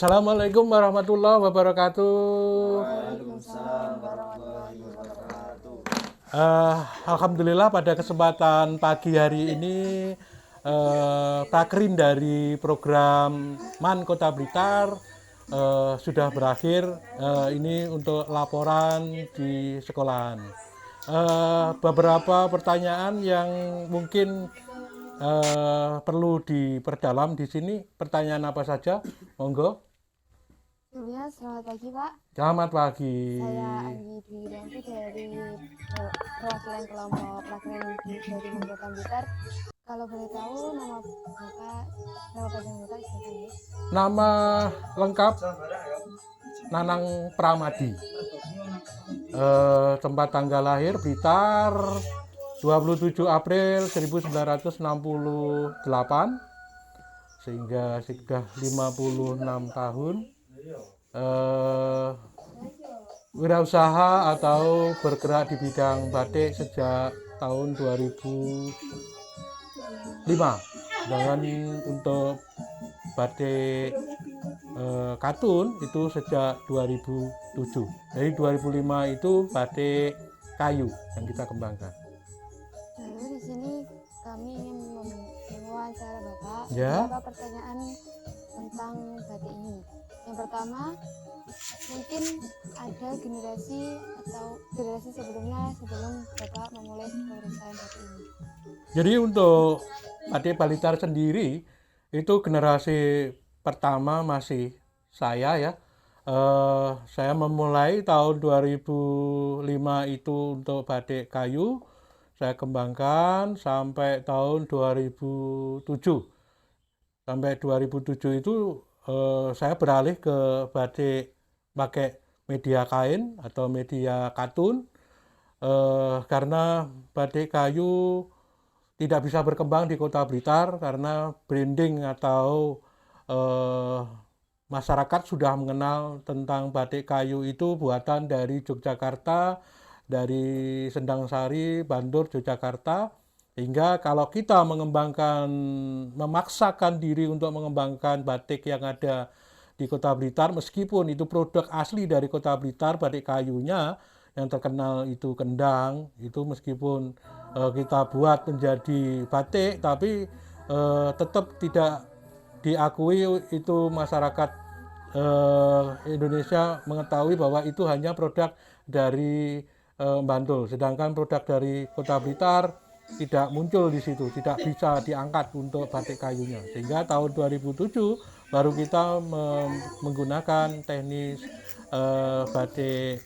Assalamualaikum warahmatullahi wabarakatuh. Waalaikumsalam warahmatullahi wabarakatuh. Alhamdulillah pada kesempatan pagi hari ini Takrim dari program MAN Kota Blitar sudah berakhir. Ini untuk laporan di sekolahan. Beberapa pertanyaan yang mungkin perlu diperdalam di sini. Pertanyaan apa saja? Monggo. Sebelumnya selamat pagi Pak. Selamat pagi. Saya Anggi Dwi Rianti dari perwakilan kelompok Prakerin dari Kota Blitar. Kalau boleh tahu nama Bapak, nama panjang Bapak siapa ya? Nama lengkap Nanang Pramadi. Tempat tanggal lahir Blitar 27 April 1968, sehingga sudah 56 tahun. Wirausaha atau bergerak di bidang batik sejak tahun 2005. Dan untuk batik katun itu sejak 2007. Dari 2005 itu batik kayu yang kita kembangkan. Lalu di sini kami ingin mewawancara Bapak Ya. beberapa pertanyaan tentang batik ini. Yang pertama, mungkin ada generasi sebelumnya sebelum Bapak memulai perusahaan batik ini. Jadi untuk batik Blitar sendiri itu generasi pertama masih saya ya. Saya memulai tahun 2005 itu untuk batik kayu. Saya kembangkan sampai tahun 2007. Sampai 2007 itu saya beralih ke batik pakai media kain atau media katun, karena batik kayu tidak bisa berkembang di Kota Blitar karena branding atau masyarakat sudah mengenal tentang batik kayu itu buatan dari Yogyakarta, dari Sendang Sari, Bandur, Yogyakarta. Hingga kalau kita memaksakan diri untuk mengembangkan batik yang ada di Kota Blitar, meskipun itu produk asli dari Kota Blitar, batik kayunya yang terkenal itu kendang, itu meskipun kita buat menjadi batik, tapi tetap tidak diakui itu masyarakat Indonesia mengetahui bahwa itu hanya produk dari Bantul, sedangkan produk dari Kota Blitar tidak muncul di situ, tidak bisa diangkat untuk batik kayunya. Sehingga tahun 2007 baru kita menggunakan teknis batik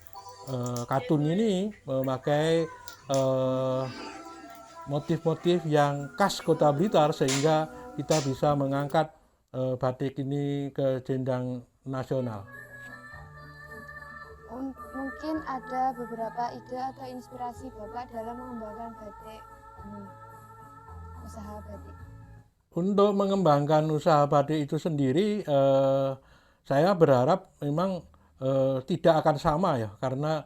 katun ini memakai motif-motif yang khas Kota Blitar sehingga kita bisa mengangkat batik ini ke jenjang nasional. Mungkin ada beberapa ide atau inspirasi Bapak dalam mengembangkan batik usaha batik. Untuk mengembangkan usaha batik itu sendiri, saya berharap memang tidak akan sama ya, karena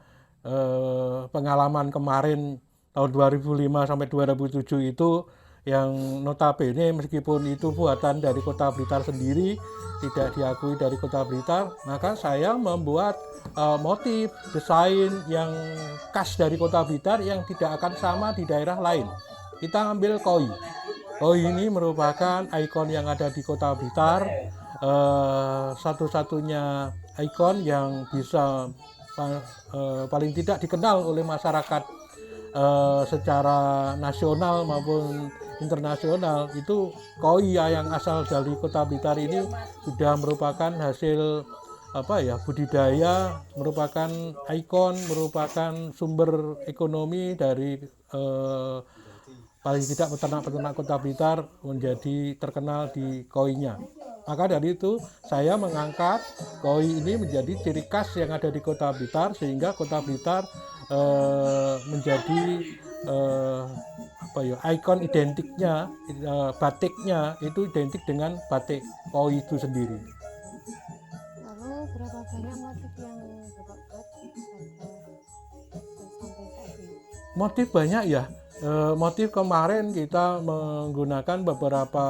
pengalaman kemarin tahun 2005 sampai 2007 itu yang notabene meskipun itu buatan dari Kota Blitar sendiri, tidak diakui dari Kota Blitar, maka saya membuat motif desain yang khas dari Kota Blitar yang tidak akan sama di daerah lain. Kita ambil koi. Koi ini merupakan ikon yang ada di Kota Blitar, satu-satunya ikon yang bisa paling tidak dikenal oleh masyarakat secara nasional maupun internasional. Itu koi yang asal dari Kota Blitar ini sudah merupakan hasil budidaya, merupakan ikon, merupakan sumber ekonomi dari paling tidak peternak-peternak Kota Blitar menjadi terkenal di koinya. Maka dari itu saya mengangkat koi ini menjadi ciri khas yang ada di Kota Blitar, sehingga Kota Blitar menjadi ikon identiknya, batiknya itu identik dengan batik koi itu sendiri. Lalu berapa banyak motif yang Bapak buat sampai saat ini? Motif banyak ya. Motif kemarin kita menggunakan beberapa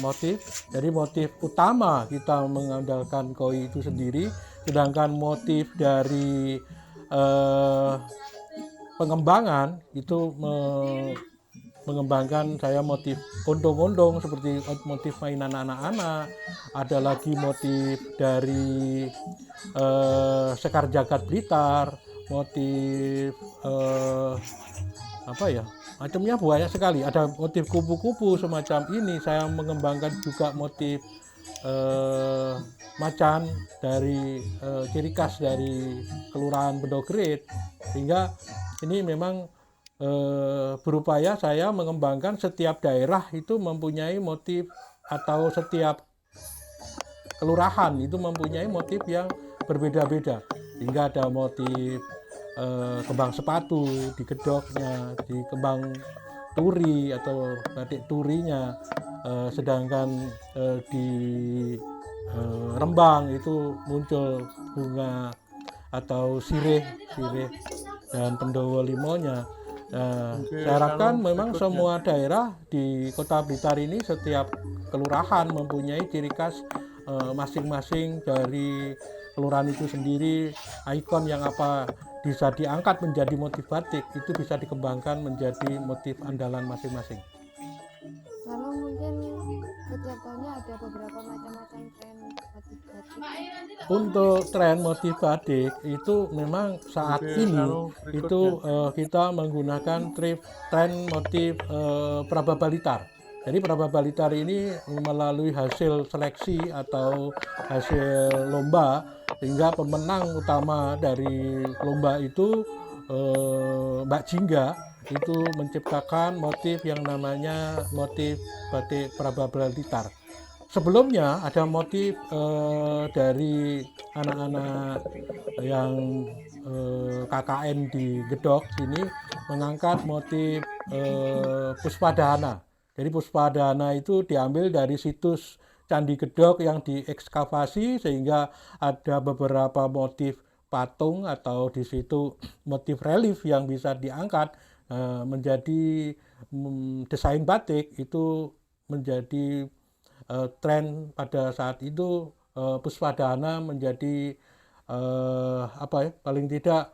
motif. Jadi motif utama kita mengandalkan koi itu sendiri, sedangkan motif dari eh, pengembangan itu mengembangkan saya motif ondong-ondong seperti motif mainan anak-anak, ada lagi motif dari Sekar Jagad Blitar, motif apa ya, macamnya banyak sekali, ada motif kupu-kupu semacam ini. Saya mengembangkan juga motif eh, macan dari ciri khas dari Kelurahan Bedogret, sehingga ini memang berupaya saya mengembangkan setiap daerah itu mempunyai motif, atau setiap kelurahan itu mempunyai motif yang berbeda-beda, sehingga ada motif kembang sepatu di gedoknya, di kembang turi atau batik turinya, sedangkan di Rembang itu muncul bunga atau sirih, dan pendowo limonya. Oke, Saya harapkan kalau memang berikutnya. semua daerah di Kota Blitar ini, setiap kelurahan mempunyai ciri khas masing-masing dari kelurahan itu sendiri, ikon yang apa bisa diangkat menjadi motif batik, itu bisa dikembangkan menjadi motif andalan masing-masing. Lalu mungkin setiap tahunnya ada beberapa macam-macam tren motif batik. Untuk tren motif batik itu memang saat Oke, ini lalu itu berikutnya. kita menggunakan tren motif Prababa Blitar. Jadi Prababa Blitar ini melalui hasil seleksi atau hasil lomba, sehingga pemenang utama dari lomba itu Mbak Jingga itu menciptakan motif yang namanya motif batik Prababa Blitar. Sebelumnya ada motif dari anak-anak yang KKN di Gedok sini mengangkat motif Puspadana. Jadi Puspadana itu diambil dari situs Candi Gedok yang diekskavasi, sehingga ada beberapa motif patung atau di situ motif relief yang bisa diangkat menjadi desain batik. Itu menjadi tren pada saat itu. Puspadana menjadi apa ya, paling tidak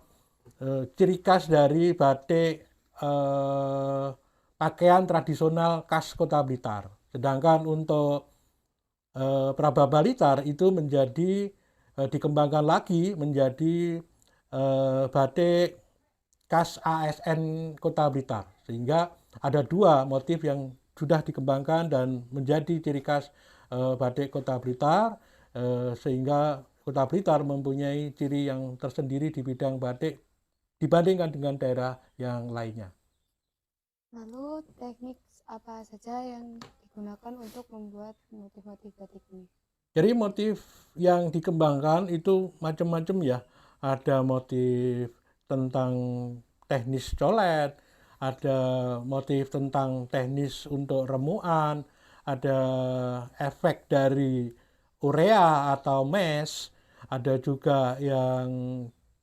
ciri khas dari batik pakaian tradisional khas Kota Blitar. Sedangkan untuk Prababa Blitar itu menjadi dikembangkan lagi menjadi batik khas ASN Kota Blitar, sehingga ada dua motif yang sudah dikembangkan dan menjadi ciri khas batik Kota Blitar, sehingga Kota Blitar mempunyai ciri yang tersendiri di bidang batik dibandingkan dengan daerah yang lainnya. Lalu teknik apa saja yang digunakan untuk membuat motif-motif batik ini? Jadi motif yang dikembangkan itu macam-macam ya. Ada motif tentang teknis colet, ada motif tentang teknis untuk remuan, ada efek dari urea atau mesh, ada juga yang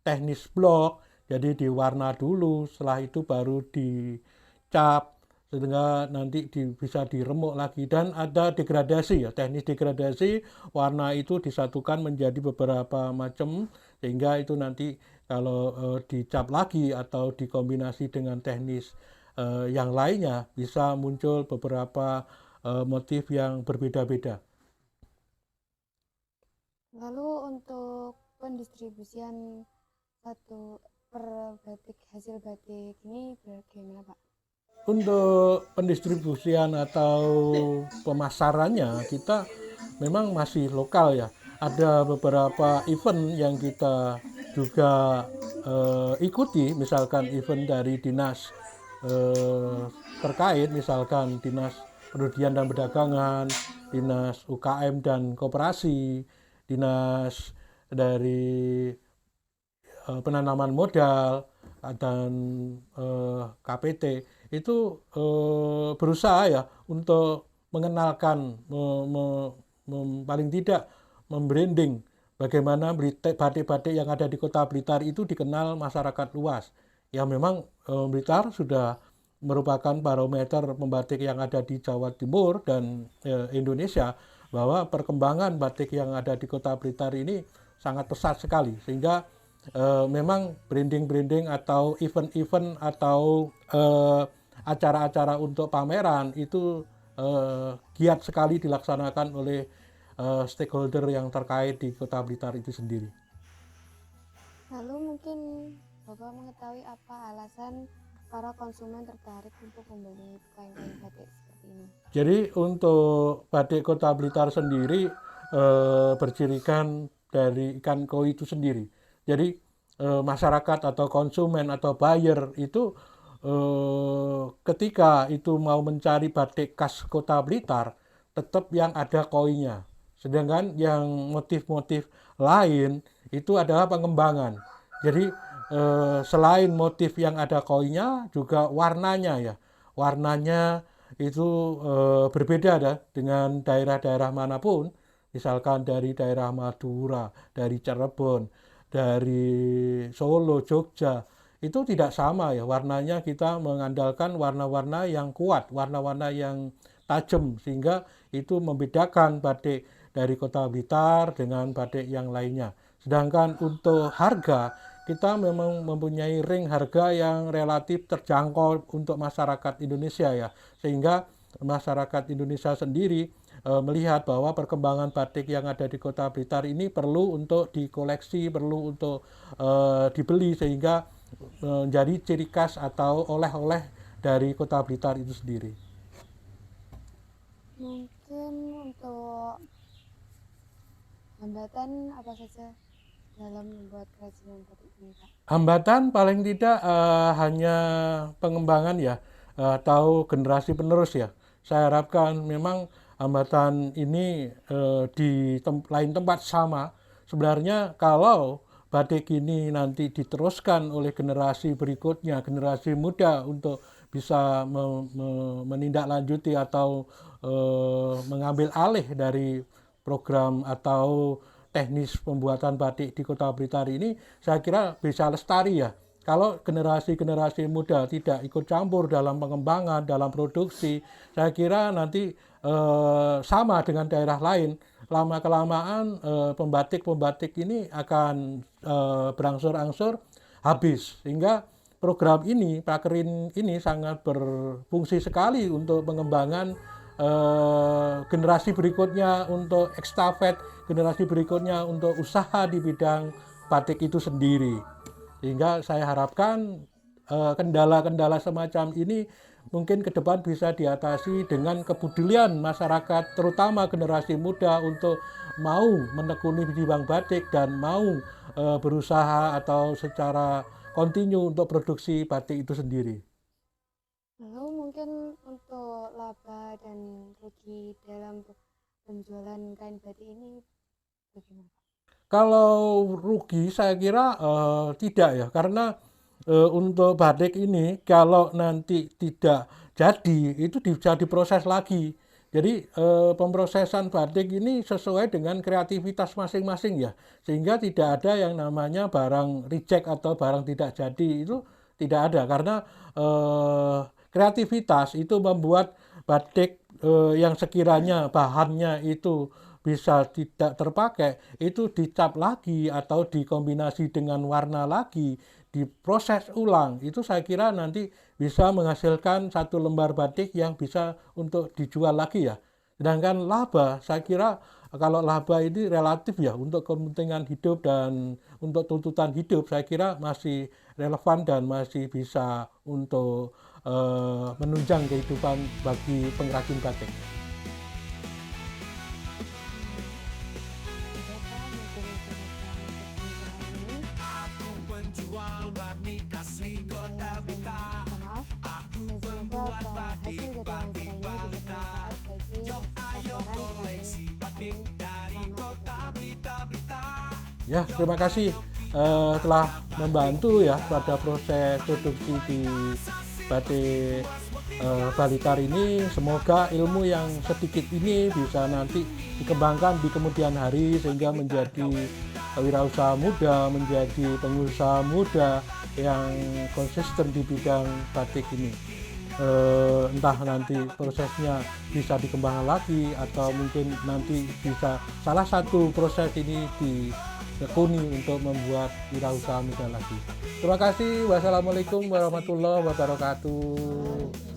teknis blok, jadi diwarna dulu, setelah itu baru dicap, sehingga nanti bisa diremuk lagi. Dan ada degradasi ya, teknis degradasi, warna itu disatukan menjadi beberapa macam, sehingga itu nanti kalau dicap lagi atau dikombinasi dengan teknis yang lainnya bisa muncul beberapa motif yang berbeda-beda. Lalu untuk pendistribusian satu per batik, hasil batik ini bagaimana Pak? Untuk pendistribusian atau pemasarannya kita memang masih lokal ya. Ada beberapa event yang kita juga ikuti, misalkan event dari dinas terkait, misalkan dinas Pendidikan dan Perdagangan, dinas UKM dan Koperasi, dinas dari penanaman modal, dan KPT itu berusaha ya untuk mengenalkan, paling tidak membranding bagaimana batik-batik yang ada di Kota Blitar itu dikenal masyarakat luas. Ya memang Blitar sudah merupakan barometer pembatik yang ada di Jawa Timur dan Indonesia, bahwa perkembangan batik yang ada di Kota Blitar ini sangat pesat sekali, sehingga memang branding-branding atau event-event atau acara-acara untuk pameran itu giat sekali dilaksanakan oleh stakeholder yang terkait di Kota Blitar itu sendiri. Lalu mungkin Bapak mengetahui apa alasan para konsumen tertarik untuk membeli kain-kain batik seperti ini? Jadi untuk batik Kota Blitar sendiri bercirikan dari ikan koi itu sendiri. Jadi masyarakat atau konsumen atau buyer itu ketika itu mau mencari batik khas Kota Blitar, tetap yang ada koinya. Sedangkan yang motif-motif lain itu adalah pengembangan. Jadi selain motif yang ada koinya, juga warnanya ya. Warnanya itu berbeda dengan daerah-daerah manapun. Misalkan dari daerah Madura, dari Cirebon, dari Solo, Jogja, itu tidak sama ya warnanya. Kita mengandalkan warna-warna yang kuat, warna-warna yang tajam, sehingga itu membedakan batik dari Kota Blitar dengan batik yang lainnya. Sedangkan untuk harga, kita memang mempunyai ring harga yang relatif terjangkau untuk masyarakat Indonesia ya, sehingga masyarakat Indonesia sendiri melihat bahwa perkembangan batik yang ada di Kota Blitar ini perlu untuk dikoleksi, perlu untuk dibeli, sehingga menjadi ciri khas atau oleh-oleh dari Kota Blitar itu sendiri. Mungkin untuk hambatan apa saja dalam membuat kerajinan batik ini, Pak? Hambatan paling tidak hanya pengembangan ya, atau generasi penerus ya. Saya harapkan memang hambatan ini di lain tempat sama. Sebenarnya kalau batik ini nanti diteruskan oleh generasi berikutnya, generasi muda, untuk bisa menindaklanjuti atau mengambil alih dari program atau teknis pembuatan batik di Kota Blitar ini, saya kira bisa lestari ya. Kalau generasi-generasi muda tidak ikut campur dalam pengembangan, dalam produksi, saya kira nanti sama dengan daerah lain. Lama-kelamaan pembatik-pembatik ini akan berangsur-angsur habis. Sehingga program ini, Prakerin ini sangat berfungsi sekali untuk pengembangan generasi berikutnya, untuk estafet generasi berikutnya, untuk usaha di bidang batik itu sendiri. Sehingga saya harapkan kendala-kendala semacam ini mungkin ke depan bisa diatasi dengan kepedulian masyarakat, terutama generasi muda, untuk mau menekuni bidang batik dan mau berusaha atau secara kontinu untuk produksi batik itu sendiri. Lalu mungkin untuk laba dan rugi dalam penjualan kain batik ini bagaimana, Pak? Kalau rugi saya kira tidak ya, karena untuk batik ini kalau nanti tidak jadi, itu bisa diproses lagi. Jadi pemrosesan batik ini sesuai dengan kreativitas masing-masing ya, sehingga tidak ada yang namanya barang reject atau barang tidak jadi, itu tidak ada, karena kreativitas itu membuat batik yang sekiranya bahannya itu bisa tidak terpakai, itu dicap lagi atau dikombinasi dengan warna lagi, diproses ulang. Itu saya kira nanti bisa menghasilkan satu lembar batik yang bisa untuk dijual lagi ya. Sedangkan laba, saya kira kalau laba ini relatif ya, untuk kepentingan hidup dan untuk tuntutan hidup, saya kira masih relevan dan masih bisa untuk menunjang kehidupan bagi pengrajin batik. Ya, terima kasih telah membantu ya pada proses produksi di batik Blitar ini. Semoga ilmu yang sedikit ini bisa nanti dikembangkan di kemudian hari, sehingga menjadi wirausaha muda, menjadi pengusaha muda yang konsisten di bidang batik ini. entah nanti prosesnya bisa dikembangkan lagi atau mungkin nanti bisa salah satu proses ini ditekuni untuk membuat wirausaha muda lagi. Terima kasih. Wassalamualaikum warahmatullahi wabarakatuh.